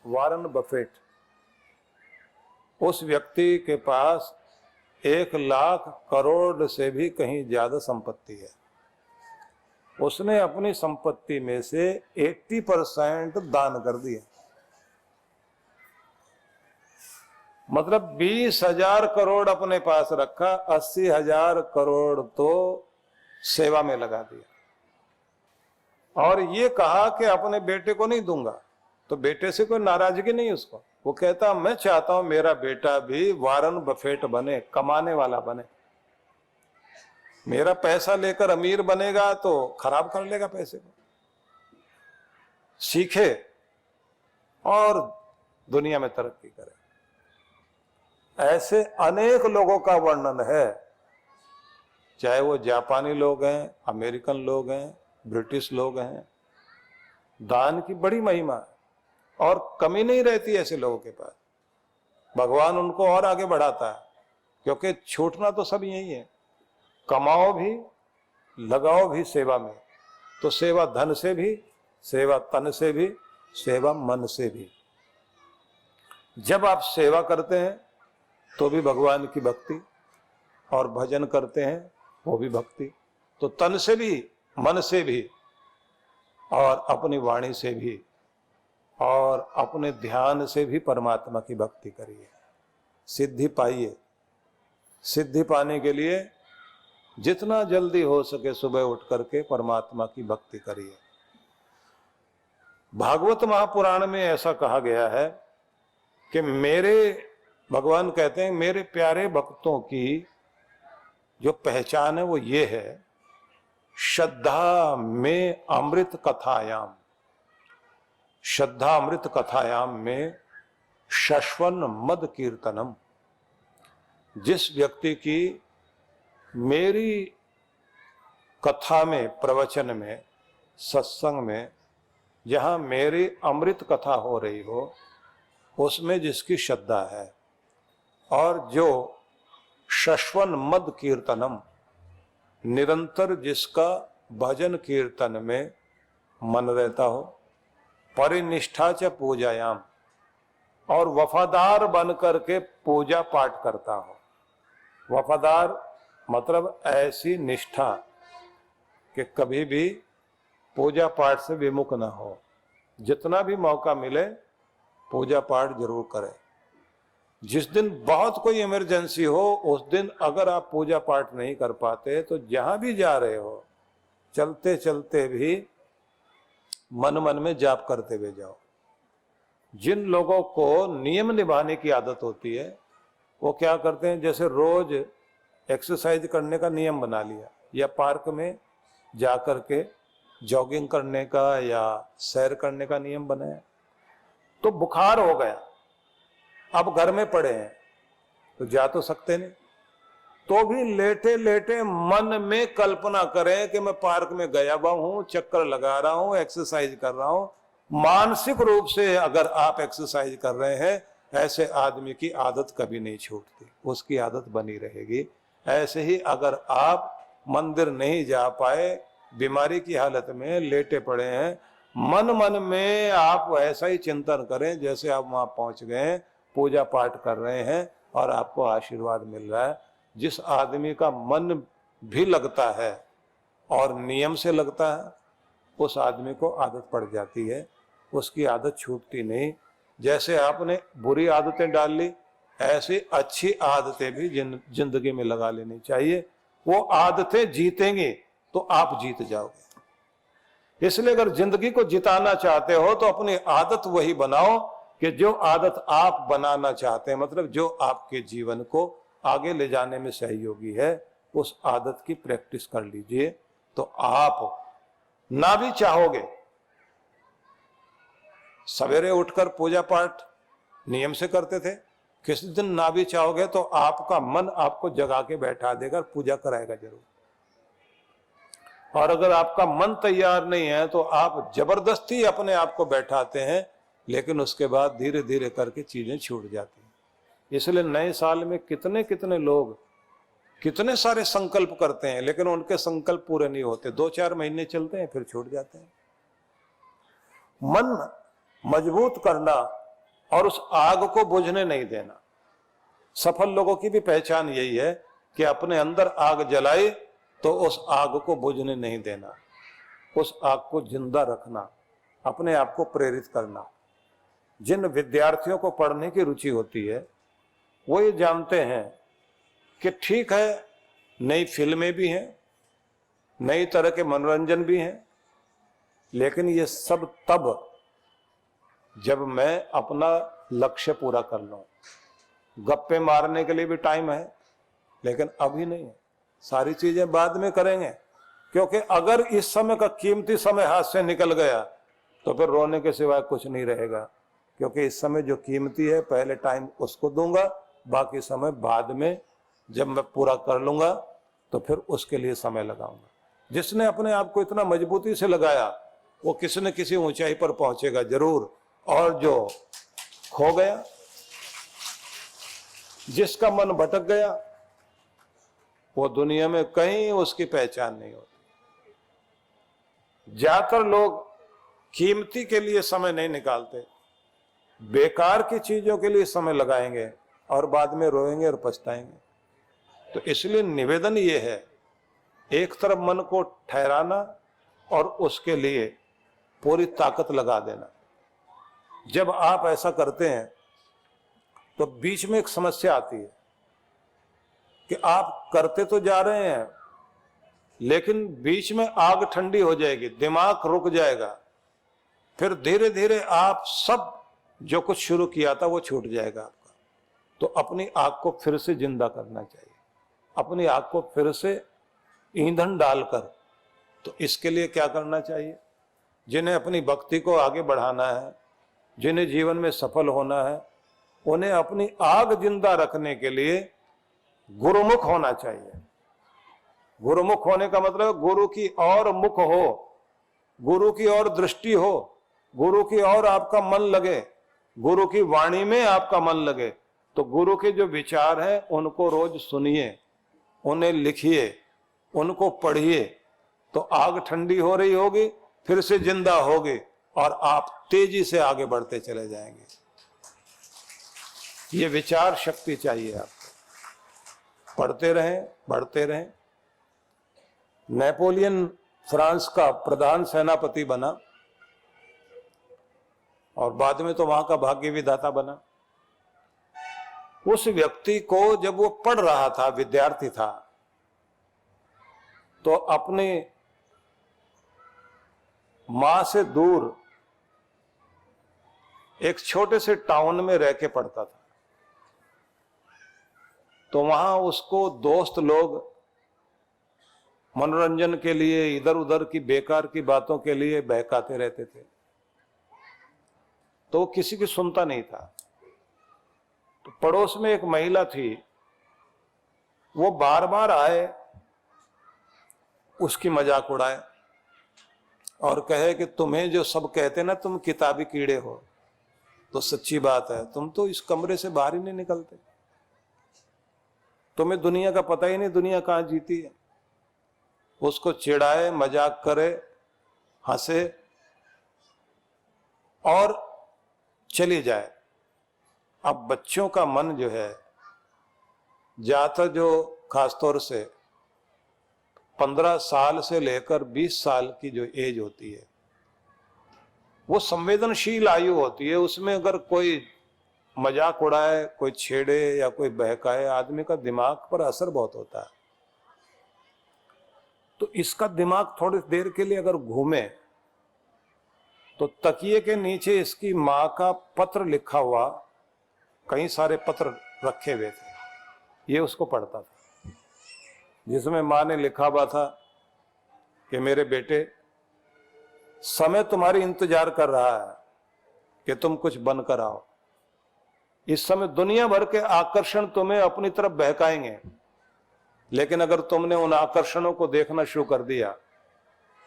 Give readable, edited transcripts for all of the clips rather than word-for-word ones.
Warren Buffett, उस व्यक्ति के पास 1,00,000 करोड़ से भी कहीं ज्यादा संपत्ति है। उसने अपनी संपत्ति में से 80% दान कर दिया। मतलब 20,000 करोड़ अपने पास रखा, 80,000 करोड़ तो सेवा में लगा दिया। और ये कहा कि अपने बेटे को नहीं दूंगा। तो बेटे से कोई नाराजगी नहीं उसको। वो कहता मैं चाहता हूं मेरा बेटा भी वॉरेन बफेट बने, कमाने वाला बने। मेरा पैसा लेकर अमीर बनेगा तो खराब कर लेगा पैसे को। सीखे और दुनिया में तरक्की करे। ऐसे अनेक लोगों का वर्णन है, चाहे वो जापानी लोग हैं, अमेरिकन लोग हैं, ब्रिटिश लोग हैं। दान की बड़ी महिमा है और कमी नहीं रहती ऐसे लोगों के पास। भगवान उनको और आगे बढ़ाता है, क्योंकि छूटना तो सब यही है। कमाओ भी, लगाओ भी सेवा में। तो सेवा धन से भी, सेवा तन से भी, सेवा मन से भी। जब आप सेवा करते हैं तो भी भगवान की भक्ति, और भजन करते हैं वो भी भक्ति। तो तन से भी, मन से भी, और अपनी वाणी से भी, और अपने ध्यान से भी परमात्मा की भक्ति करिए। सिद्धि पाइए। सिद्धि पाने के लिए जितना जल्दी हो सके सुबह उठ करके परमात्मा की भक्ति करिए। भागवत महापुराण में ऐसा कहा गया है कि भगवान कहते हैं मेरे प्यारे भक्तों की जो पहचान है वो ये है, श्रद्धा में अमृत कथायाम। श्रद्धा अमृत कथायाम में शश्वन मद कीर्तनम। जिस व्यक्ति की मेरी कथा में, प्रवचन में, सत्संग में, जहां मेरी अमृत कथा हो रही हो, उसमें जिसकी श्रद्धा है, और जो शश्वन मद कीर्तनम, निरंतर जिसका भजन कीर्तन में मन रहता हो, परिनिष्ठा च पूजायाम, और वफादार बन करके पूजा पाठ करता हो। वफादार मतलब ऐसी निष्ठा कि कभी भी पूजा पाठ से विमुख ना हो। जितना भी मौका मिले पूजा पाठ जरूर करें। जिस दिन बहुत कोई इमरजेंसी हो उस दिन अगर आप पूजा पाठ नहीं कर पाते तो जहां भी जा रहे हो चलते चलते भी मन मन में जाप करते हुए जाओ। जिन लोगों को नियम निभाने की आदत होती है वो क्या करते हैं, जैसे रोज एक्सरसाइज करने का नियम बना लिया, या पार्क में जा करके जॉगिंग करने का या सैर करने का नियम बनाया, तो बुखार हो गया, अब घर में पड़े हैं तो जा तो सकते नहीं, तो भी लेटे लेटे मन में कल्पना करें कि मैं पार्क में गया हुआ हूं, चक्कर लगा रहा हूं, एक्सरसाइज कर रहा हूं। मानसिक रूप से अगर आप एक्सरसाइज कर रहे हैं, ऐसे आदमी की आदत कभी नहीं छूटती, उसकी आदत बनी रहेगी। ऐसे ही अगर आप मंदिर नहीं जा पाए, बीमारी की हालत में लेटे पड़े हैं, मन मन में आप ऐसा ही चिंतन करें जैसे आप वहां पहुंच गए, पूजा पाठ कर रहे हैं और आपको आशीर्वाद मिल रहा है। जिस आदमी का मन भी लगता है और नियम से लगता है, उस आदमी को आदत पड़ जाती है, उसकी आदत छूटती नहीं। जैसे आपने बुरी आदतें डाल ली, ऐसी अच्छी आदतें भी जिंदगी में लगा लेनी चाहिए। वो आदतें जीतेंगी तो आप जीत जाओगे। इसलिए अगर जिंदगी को जिताना चाहते हो तो अपनी आदत वही बनाओ कि जो आदत आप बनाना चाहते हैं, मतलब जो आपके जीवन को आगे ले जाने में सहयोगी है, उस आदत की प्रैक्टिस कर लीजिए। तो आप ना भी चाहोगे, सवेरे उठकर पूजा पाठ नियम से करते थे, किसी दिन ना भी चाहोगे तो आपका मन आपको जगा के बैठा देगा, पूजा कराएगा जरूर। और अगर आपका मन तैयार नहीं है तो आप जबरदस्ती अपने आप को बैठाते हैं, लेकिन उसके बाद धीरे धीरे करके चीजें छूट जाती हैं। इसलिए नए साल में कितने कितने लोग कितने सारे संकल्प करते हैं, लेकिन उनके संकल्प पूरे नहीं होते, 2-4 महीने चलते हैं फिर छूट जाते हैं। मन मजबूत करना और उस आग को बुझने नहीं देना। सफल लोगों की भी पहचान यही है कि अपने अंदर आग जलाई तो उस आग को बुझने नहीं देना, उस आग को जिंदा रखना, अपने आप को प्रेरित करना। जिन विद्यार्थियों को पढ़ने की रुचि होती है वो ये जानते हैं कि ठीक है, नई फिल्में भी हैं, नई तरह के मनोरंजन भी हैं, लेकिन ये सब तब जब मैं अपना लक्ष्य पूरा कर लूं। गप्पे मारने के लिए भी टाइम है, लेकिन अभी नहीं है। सारी चीजें बाद में करेंगे, क्योंकि अगर इस समय का कीमती समय हाथ से निकल गया तो फिर रोने के सिवाय कुछ नहीं रहेगा। क्योंकि इस समय जो कीमती है पहले टाइम उसको दूंगा, बाकी समय बाद में जब मैं पूरा कर लूंगा तो फिर उसके लिए समय लगाऊंगा। जिसने अपने आप को इतना मजबूती से लगाया वो किसी न किसी ऊंचाई पर पहुंचेगा जरूर। और जो खो गया, जिसका मन भटक गया, वो दुनिया में कहीं उसकी पहचान नहीं होती। ज्यादातर लोग कीमती के लिए समय नहीं निकालते, बेकार की चीजों के लिए समय लगाएंगे और बाद में रोएंगे और पछताएंगे। तो इसलिए निवेदन ये है, एक तरफ मन को ठहराना और उसके लिए पूरी ताकत लगा देना। जब आप ऐसा करते हैं तो बीच में एक समस्या आती है कि आप करते तो जा रहे हैं, लेकिन बीच में आग ठंडी हो जाएगी, दिमाग रुक जाएगा, फिर धीरे धीरे आप सब जो कुछ शुरू किया था वो छूट जाएगा आपका। तो अपनी आग को फिर से जिंदा करना चाहिए, अपनी आग को फिर से ईंधन डालकर। तो इसके लिए क्या करना चाहिए? जिन्हें अपनी भक्ति को आगे बढ़ाना है, जिन्हें जीवन में सफल होना है, उन्हें अपनी आग जिंदा रखने के लिए गुरुमुख होना चाहिए। गुरुमुख होने का मतलब गुरु की ओर मुख हो, गुरु की ओर दृष्टि हो, गुरु की ओर आपका मन लगे, गुरु की वाणी में आपका मन लगे। तो गुरु के जो विचार हैं उनको रोज सुनिए, उन्हें लिखिए, उनको पढ़िए, तो आग ठंडी हो रही होगी, फिर से जिंदा होगी और आप तेजी से आगे बढ़ते चले जाएंगे। ये विचार शक्ति चाहिए आपको। पढ़ते रहें, बढ़ते रहें। नेपोलियन फ्रांस का प्रधान सेनापति बना और बाद में तो वहां का भाग्य विधाता बना। उस व्यक्ति को जब वो पढ़ रहा था, विद्यार्थी था, तो अपनी मां से दूर एक छोटे से टाउन में रह के पढ़ता था। तो वहां उसको दोस्त लोग मनोरंजन के लिए, इधर उधर की बेकार की बातों के लिए बहकाते रहते थे, तो वो किसी की सुनता नहीं था। तो पड़ोस में एक महिला थी, वो बार बार आए, उसकी मजाक उड़ाए और कहे कि तुम्हें जो सब कहते ना तुम किताबी कीड़े हो, तो सच्ची बात है, तुम तो इस कमरे से बाहर ही नहीं निकलते, तुम्हें दुनिया का पता ही नहीं, दुनिया कहां जीती है। उसको चिढ़ाए, मजाक करे, हंसे और चली जाए। अब बच्चों का मन जो है, ज्यादातर जो खासतौर से 15 साल से लेकर 20 साल की जो एज होती है, वो संवेदनशील आयु होती है। उसमें अगर कोई मजाक उड़ाए, कोई छेड़े या कोई बहकाए, आदमी का दिमाग पर असर बहुत होता है। तो इसका दिमाग थोड़ी देर के लिए अगर घूमे तो तकिए के नीचे इसकी मां का पत्र लिखा हुआ, कई सारे पत्र रखे हुए थे, ये उसको पढ़ता था, जिसमें मां ने लिखा हुआ था कि मेरे बेटे, समय तुम्हारी इंतजार कर रहा है कि तुम कुछ बनकर आओ। इस समय दुनिया भर के आकर्षण तुम्हें अपनी तरफ बहकाएंगे, लेकिन अगर तुमने उन आकर्षणों को देखना शुरू कर दिया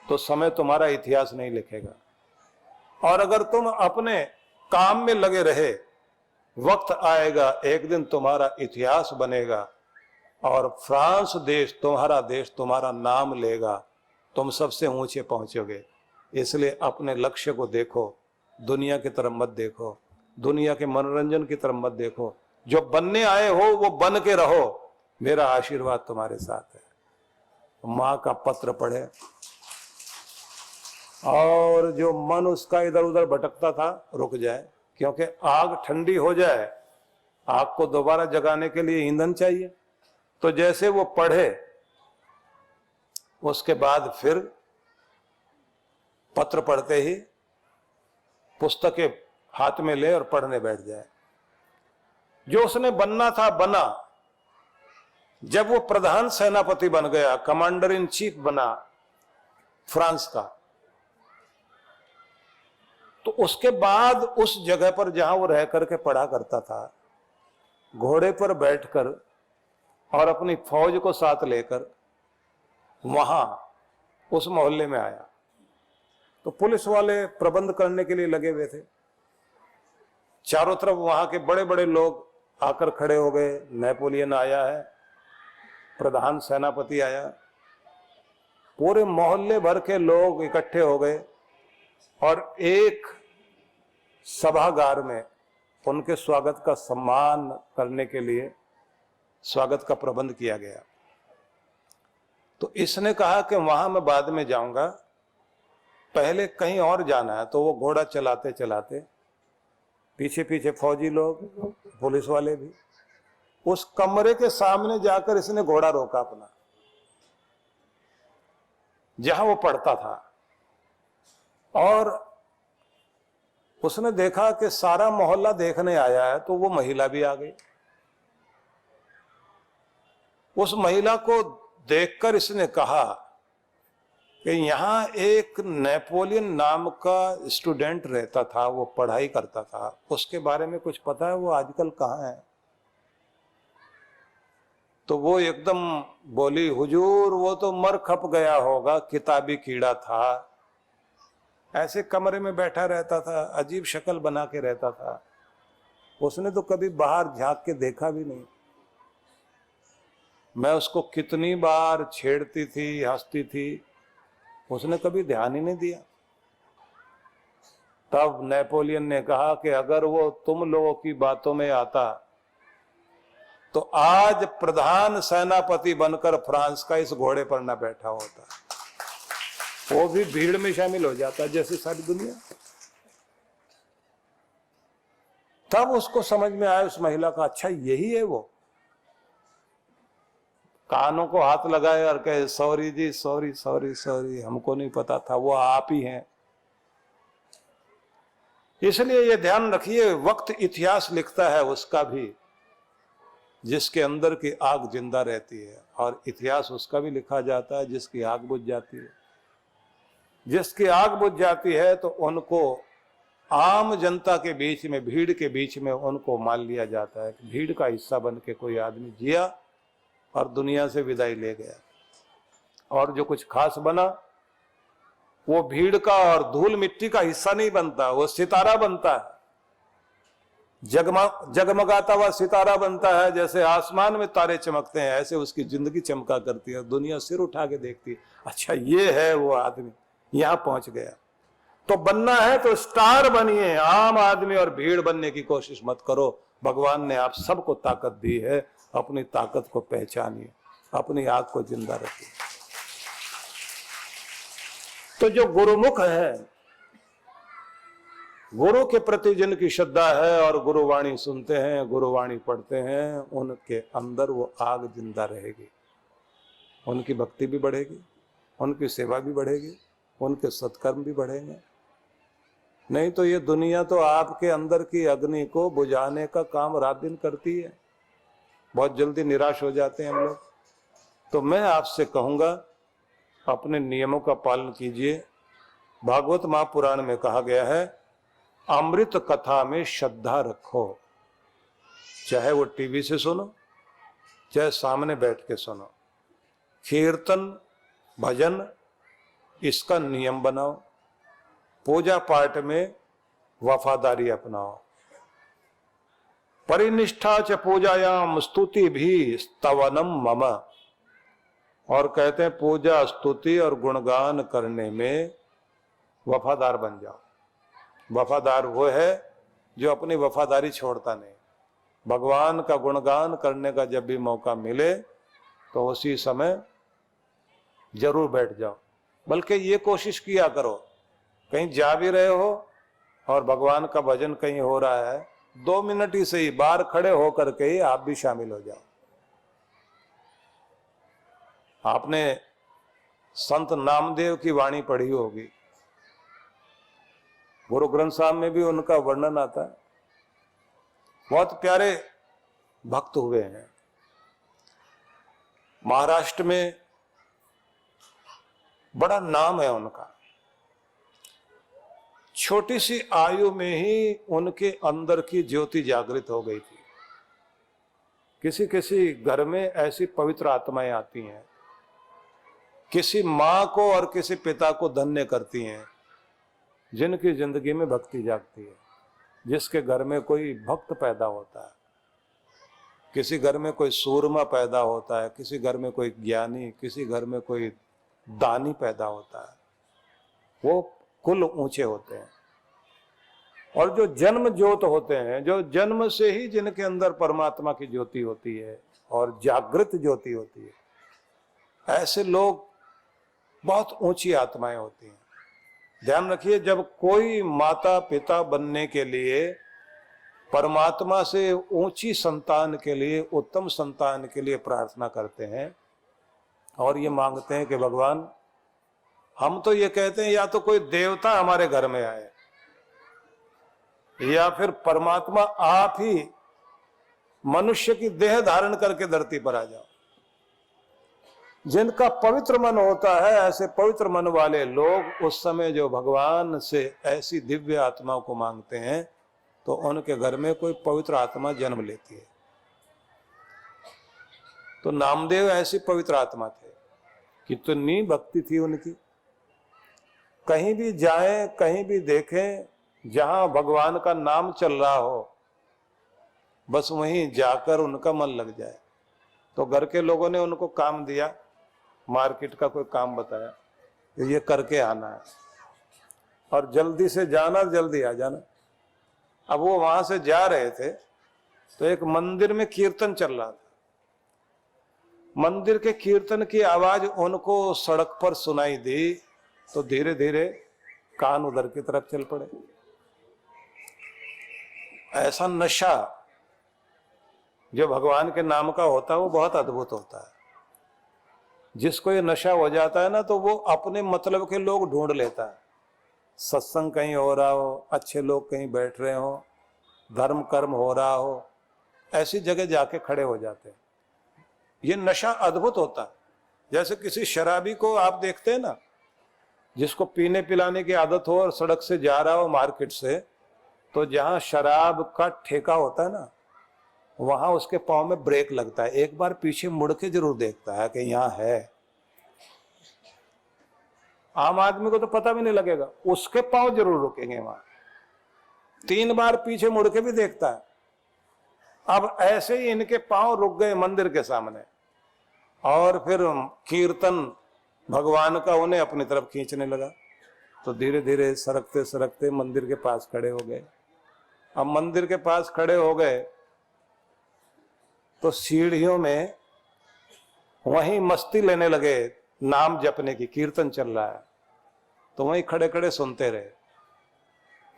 तो समय तुम्हारा इतिहास नहीं लिखेगा। और अगर तुम अपने काम में लगे रहे, वक्त आएगा एक दिन तुम्हारा इतिहास बनेगा और फ्रांस देश, तुम्हारा देश, तुम्हारा नाम लेगा, तुम सबसे ऊंचे पहुंचोगे। इसलिए अपने लक्ष्य को देखो, दुनिया की तरफ मत देखो। दुनिया के मनोरंजन की तरफ मत देखो। जो बनने आए हो वो बन के रहो, मेरा आशीर्वाद तुम्हारे साथ है। मां का पत्र पढ़े और जो मन उसका इधर उधर भटकता था रुक जाए, क्योंकि आग ठंडी हो जाए, आग को दोबारा जगाने के लिए ईंधन चाहिए। तो जैसे वो पढ़े उसके बाद फिर पत्र पढ़ते ही पुस्तकें हाथ में ले और पढ़ने बैठ जाए। जो उसने बनना था बना। जब वो प्रधान सेनापति बन गया, कमांडर इन चीफ बना फ्रांस का, तो उसके बाद उस जगह पर जहां वो रह करके पढ़ा करता था, घोड़े पर बैठकर और अपनी फौज को साथ लेकर वहां उस मोहल्ले में आया। तो पुलिस वाले प्रबंध करने के लिए लगे हुए थे। चारों तरफ वहां के बड़े बड़े लोग आकर खड़े हो गए। नेपोलियन आया है, प्रधान सेनापति आया, पूरे मोहल्ले भर के लोग इकट्ठे हो गए और एक सभागार में उनके स्वागत का सम्मान करने के लिए स्वागत का प्रबंध किया गया। तो इसने कहा कि वहां मैं बाद में जाऊंगा, पहले कहीं और जाना है। तो वो घोड़ा चलाते चलाते, पीछे पीछे फौजी लोग, पुलिस वाले भी, उस कमरे के सामने जाकर इसने घोड़ा रोका अपना, जहां वो पढ़ता था। और उसने देखा कि सारा मोहल्ला देखने आया है, तो वो महिला भी आ गई। उस महिला को देखकर इसने कहा कि यहां एक नेपोलियन नाम का स्टूडेंट रहता था, वो पढ़ाई करता था, उसके बारे में कुछ पता है? वो आजकल कहाँ है? तो वो एकदम बोली, हुजूर वो तो मर खप गया होगा, किताबी कीड़ा था, ऐसे कमरे में बैठा रहता था, अजीब शक्ल बना के रहता था, उसने तो कभी बाहर झांक के देखा भी नहीं। मैं उसको कितनी बार छेड़ती थी, हंसती थी, उसने कभी ध्यान ही नहीं दिया। तब नेपोलियन ने कहा कि अगर वो तुम लोगों की बातों में आता तो आज प्रधान सेनापति बनकर फ्रांस का इस घोड़े पर न बैठा होता, वो भी भीड़ में शामिल हो जाता जैसे सारी दुनिया। तब उसको समझ में आया उस महिला का, अच्छा यही है वो। कानों को हाथ लगाए और कहे, सॉरी जी, सॉरी सॉरी सॉरी, हमको नहीं पता था, वो आप ही हैं। इसलिए ये ध्यान रखिए, वक्त इतिहास लिखता है उसका भी जिसके अंदर की आग जिंदा रहती है, और इतिहास उसका भी लिखा जाता है जिसकी आग बुझ जाती है। जिसकी आग बुझ जाती है तो उनको आम जनता के बीच में, भीड़ के बीच में उनको मान लिया जाता है कि भीड़ का हिस्सा बन के कोई आदमी जिया और दुनिया से विदाई ले गया, और जो कुछ खास बना वो भीड़ का और धूल मिट्टी का हिस्सा नहीं बनता, वो सितारा बनता है, जगमगाता हुआ सितारा बनता है। जैसे आसमान में तारे चमकते हैं, ऐसे उसकी जिंदगी चमका करती है, दुनिया सिर उठा के देखती है, अच्छा ये है वो आदमी, यहां पहुंच गया। तो बनना है तो स्टार बनिए, आम आदमी और भीड़ बनने की कोशिश मत करो। भगवान ने आप सबको ताकत दी है, अपनी ताकत को पहचानिए, अपनी आग को जिंदा रखिए। तो जो गुरुमुख है, गुरु के प्रति जिनकी श्रद्धा है और गुरुवाणी सुनते हैं, गुरुवाणी पढ़ते हैं, उनके अंदर वो आग जिंदा रहेगी, उनकी भक्ति भी बढ़ेगी, उनकी सेवा भी बढ़ेगी, उनके सत्कर्म भी बढ़ेंगे। नहीं तो ये दुनिया तो आपके अंदर की अग्नि को बुझाने का काम रात दिन करती है, बहुत जल्दी निराश हो जाते हैं हम लोग। तो मैं आपसे कहूंगा, अपने नियमों का पालन कीजिए। भागवत महापुराण में कहा गया है, अमृत कथा में श्रद्धा रखो, चाहे वो टीवी से सुनो, चाहे सामने बैठ के सुनो। कीर्तन भजन इसका नियम बनाओ, पूजा पाठ में वफादारी अपनाओ। परिनिष्ठा च पूजायाम स्तुति भी स्तवनम मम, और कहते हैं पूजा स्तुति और गुणगान करने में वफादार बन जाओ। वफादार वो है जो अपनी वफादारी छोड़ता नहीं। भगवान का गुणगान करने का जब भी मौका मिले तो उसी समय जरूर बैठ जाओ। बल्कि ये कोशिश किया करो, कहीं जा भी रहे हो और भगवान का भजन कहीं हो रहा है, 2 मिनट ही सही बाहर खड़े होकर के ही आप भी शामिल हो जाओ। आपने संत नामदेव की वाणी पढ़ी होगी, गुरु ग्रंथ साहब में भी उनका वर्णन आता है। बहुत प्यारे भक्त हुए हैं। महाराष्ट्र में बड़ा नाम है उनका। छोटी सी आयु में ही उनके अंदर की ज्योति जागृत हो गई थी। किसी किसी घर में ऐसी पवित्र आत्माएं आती हैं, किसी मां को और किसी पिता को धन्य करती हैं, जिनकी जिंदगी में भक्ति जागती है। जिसके घर में कोई भक्त पैदा होता है, किसी घर में कोई सूरमा पैदा होता है, किसी घर में कोई ज्ञानी, किसी घर में कोई दानी पैदा होता है, वो कुल ऊंचे होते हैं। और जो जन्म ज्योत होते हैं, जो जन्म से ही जिनके अंदर परमात्मा की ज्योति होती है और जागृत ज्योति होती है, ऐसे लोग बहुत ऊंची आत्माएं होती हैं। ध्यान रखिए, जब कोई माता पिता बनने के लिए परमात्मा से ऊंची संतान के लिए, उत्तम संतान के लिए प्रार्थना करते हैं और ये मांगते हैं कि भगवान, हम तो ये कहते हैं या तो कोई देवता हमारे घर में आए या फिर परमात्मा आप ही मनुष्य की देह धारण करके धरती पर आ जाओ। जिनका पवित्र मन होता है, ऐसे पवित्र मन वाले लोग उस समय जो भगवान से ऐसी दिव्य आत्माओं को मांगते हैं तो उनके घर में कोई पवित्र आत्मा जन्म लेती है। तो नामदेव ऐसी पवित्र आत्मा थे, कितनी भक्ति थी उनकी। कहीं भी जाएं, कहीं भी देखें, जहां भगवान का नाम चल रहा हो, बस वहीं जाकर उनका मन लग जाए। तो घर के लोगों ने उनको काम दिया, मार्केट का कोई काम बताया, ये करके आना है और जल्दी से जाना, जल्दी आ जाना। अब वो वहां से जा रहे थे तो एक मंदिर में कीर्तन चल रहा था। मंदिर के कीर्तन की आवाज उनको सड़क पर सुनाई दी तो धीरे धीरे कान उधर की तरफ चल पड़े। ऐसा नशा जो भगवान के नाम का होता है वो बहुत अद्भुत होता है। जिसको ये नशा हो जाता है ना, तो वो अपने मतलब के लोग ढूंढ लेता है। सत्संग कहीं हो रहा हो, अच्छे लोग कहीं बैठ रहे हो, धर्म कर्म हो रहा हो, ऐसी जगह जाके खड़े हो जाते हैं। ये नशा अद्भुत होता है। जैसे किसी शराबी को आप देखते हैं ना, जिसको पीने पिलाने की आदत हो और सड़क से जा रहा हो मार्केट से, तो जहां शराब का ठेका होता है ना, वहां उसके पांव में ब्रेक लगता है। एक बार पीछे मुड़ के जरूर देखता है कि यहां है। आम आदमी को तो पता भी नहीं लगेगा, उसके पांव जरूर रुकेंगे वहां। 3 बार पीछे मुड़ के भी देखता है। अब ऐसे ही इनके पांव रुक गए मंदिर के सामने और फिर कीर्तन भगवान का उन्हें अपनी तरफ खींचने लगा। तो धीरे धीरे सरकते सरकते मंदिर के पास खड़े हो गए। अब मंदिर के पास खड़े हो गए तो सीढ़ियों में वहीं मस्ती लेने लगे, नाम जपने की, कीर्तन चल रहा है तो वहीं खड़े खड़े सुनते रहे।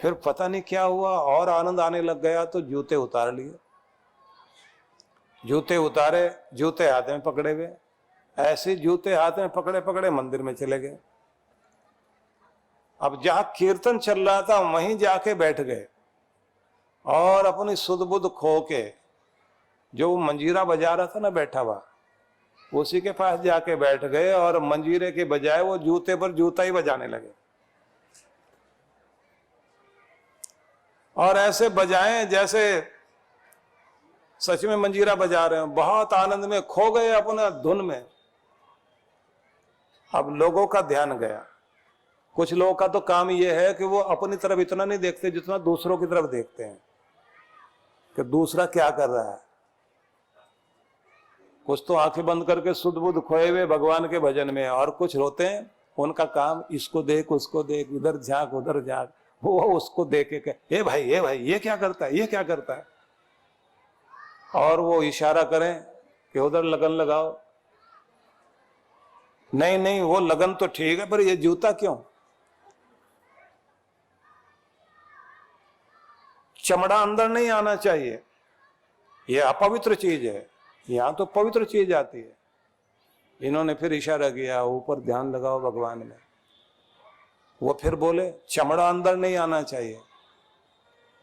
फिर पता नहीं क्या हुआ और आनंद आने लग गया तो जूते उतार लिए। जूते उतारे, जूते हाथ में पकड़े हुए, ऐसे जूते हाथ में पकड़े पकड़े मंदिर में चले गए। अब जहां कीर्तन चल रहा था वहीं जाके बैठ गए और अपनी सुध बुध खो के, जो वो मंजीरा बजा रहा था ना बैठा हुआ, उसी के पास जाके बैठ गए और मंजीरे के बजाय वो जूते पर जूता ही बजाने लगे। और ऐसे बजाए जैसे सच में मंजीरा बजा रहे हो। बहुत आनंद में खो गए अपना धुन में। अब लोगों का ध्यान गया। कुछ लोगों का तो काम यह है कि वो अपनी तरफ इतना नहीं देखते जितना दूसरों की तरफ देखते हैं कि दूसरा क्या कर रहा है। कुछ तो आंखें बंद करके सुध बुध खोए हुए भगवान के भजन में, और कुछ रोते हैं, उनका काम इसको देख उसको देख, इधर झांक उधर झांक, वो उसको देखे के ए भाई ये क्या करता है, ये क्या करता है, और वो इशारा करें कि उधर लगन लगाओ। नहीं नहीं, वो लगन तो ठीक है, पर ये जूता क्यों? चमड़ा अंदर नहीं आना चाहिए, ये अपवित्र चीज है, यहां तो पवित्र चीज आती है। इन्होंने फिर इशारा किया ऊपर ध्यान लगाओ भगवान में। वो फिर बोले चमड़ा अंदर नहीं आना चाहिए।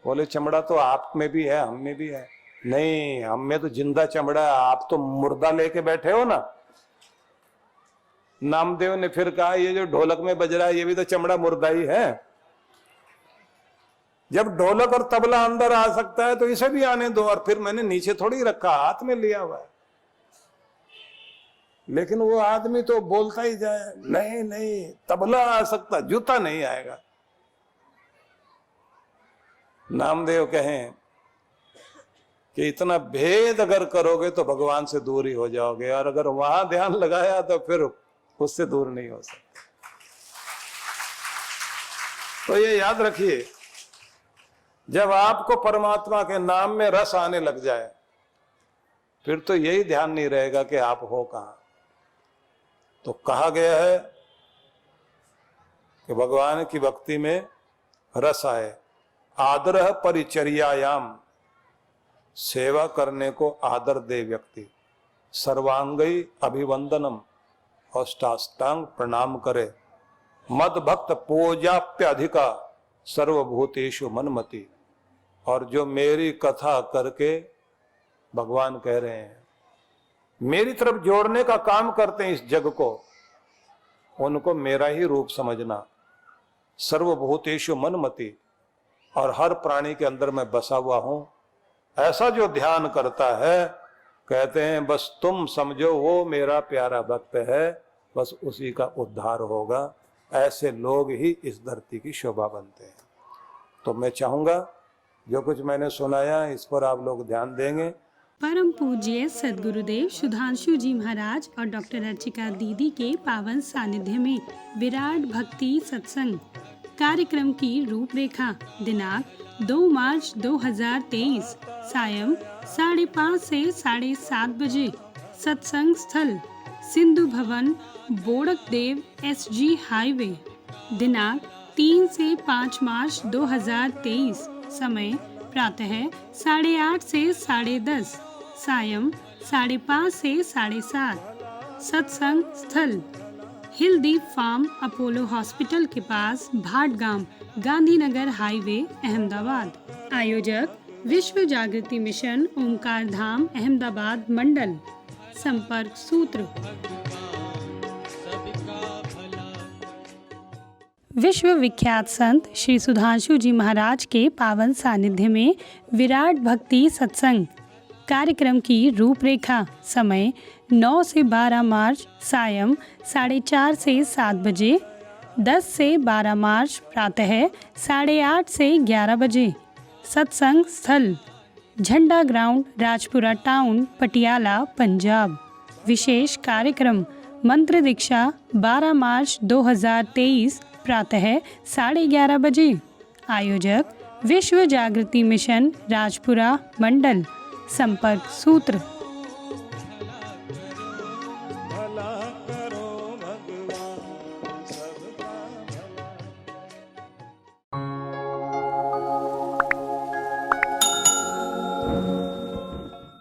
बोले चमड़ा तो आप में भी है, हम में भी है। नहीं, हम में तो जिंदा चमड़ा है, आप तो मुर्दा लेके बैठे हो ना। नामदेव ने फिर कहा ये जो ढोलक में बज रहा है ये भी तो चमड़ा मुर्दा ही है। जब ढोलक और तबला अंदर आ सकता है तो इसे भी आने दो। और फिर मैंने नीचे थोड़ी रखा, हाथ में लिया हुआ है। लेकिन वो आदमी तो बोलता ही जाए नहीं नहीं, तबला आ सकता, जूता नहीं आएगा। नामदेव कहें कि इतना भेद अगर करोगे तो भगवान से दूर ही हो जाओगे, और अगर वहां ध्यान लगाया तो फिर उससे दूर नहीं हो सकते। तो ये याद रखिए, जब आपको परमात्मा के नाम में रस आने लग जाए फिर तो यही ध्यान नहीं रहेगा कि आप हो कहां। तो कहा गया है कि भगवान की भक्ति में रस आए। आदर परिचर्यायाम, सेवा करने को आदर दे व्यक्ति। सर्वांगी अभिवंदनम, अष्टाष्टांग प्रणाम करे। मद भक्त पूजाप्य अधिका, सर्वभूतेषु मनमति। और जो मेरी कथा करके, भगवान कह रहे हैं, मेरी तरफ जोड़ने का काम करते हैं इस जग को, उनको मेरा ही रूप समझना। सर्वभूतेषु मनमति, और हर प्राणी के अंदर मैं बसा हुआ हूं। ऐसा जो ध्यान करता है, कहते हैं बस तुम समझो वो मेरा प्यारा भक्त है, बस उसी का उद्धार होगा। ऐसे लोग ही इस धरती की शोभा बनते हैं। तो मैं चाहूंगा जो कुछ मैंने सुनाया इस पर आप लोग ध्यान देंगे। परम पूज्य सद्गुरुदेव सुधांशु जी महाराज और डॉक्टर अर्चिका दीदी के पावन सानिध्य में विराट भक्ति सत्संग कार्यक्रम की रूपरेखा। दिनांक 2 मार्च 2023, सायं 5:30 से 7:30 बजे। सत्संग स्थल सिंधु भवन, बोड़कदेव, SG हाईवे। दिनांक 3 से 5 मार्च 2023, समय प्रातः 8:30 से 10:30, सायं 5:30 से 7:30। सत्संग स्थल हिलदीप फार्म, अपोलो हॉस्पिटल के पास, भाटगांव, गांधीनगर हाईवे, अहमदाबाद। आयोजक विश्व जागृति मिशन, ओमकार धाम, अहमदाबाद मंडल। संपर्क सूत्र विश्व विख्यात संत श्री सुधांशु जी महाराज के पावन सानिध्य में विराट भक्ति सत्संग कार्यक्रम की रूपरेखा। समय 9 से 12 मार्च, सायं 4:30 से 7 बजे। 10 से 12 मार्च, प्रातः 8:30 से 11 बजे। सत्संग स्थल झंडा ग्राउंड, राजपुरा टाउन, पटियाला, पंजाब। विशेष कार्यक्रम मंत्र दीक्षा 12 मार्च 2023, प्रातः 11:30 बजे। आयोजक विश्व जागृति मिशन, राजपुरा मंडल। संपर्क सूत्र